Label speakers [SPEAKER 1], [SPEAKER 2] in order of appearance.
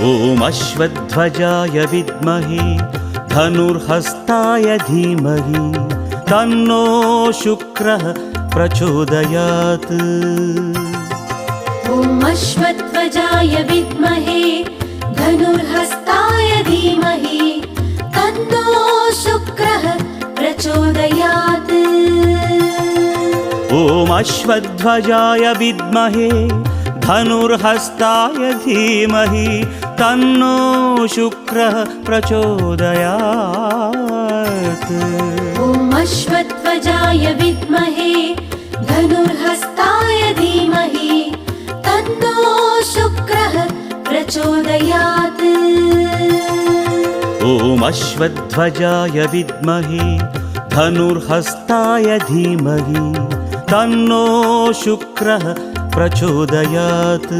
[SPEAKER 1] ॐ अश्वध्वजाय विद्महे धनुर्हस्ताय धीमहि तन्नो शुक्रः प्रचोदयात्।
[SPEAKER 2] ॐ अश्वध्वजाय विद्महे धनुर्हस्ताय धीमहि तन्नो शुक्रः प्रचोदयात्।
[SPEAKER 1] ॐ अश्वध्वजाय विद्महे धनुर्हस्ताय धीमहि तन्नो शुक्रः प्रचोदयात्।
[SPEAKER 2] ॐ अश्वध्वजाय विद्महे धनुर्हस्ताय धीमहि तन्नो शुक्रः प्रचोदयात्।
[SPEAKER 1] ॐ अश्वध्वजाय विद्महे धनुर्हस्ताय धीमहि तन्नो शुक्रः प्रचोदयात्।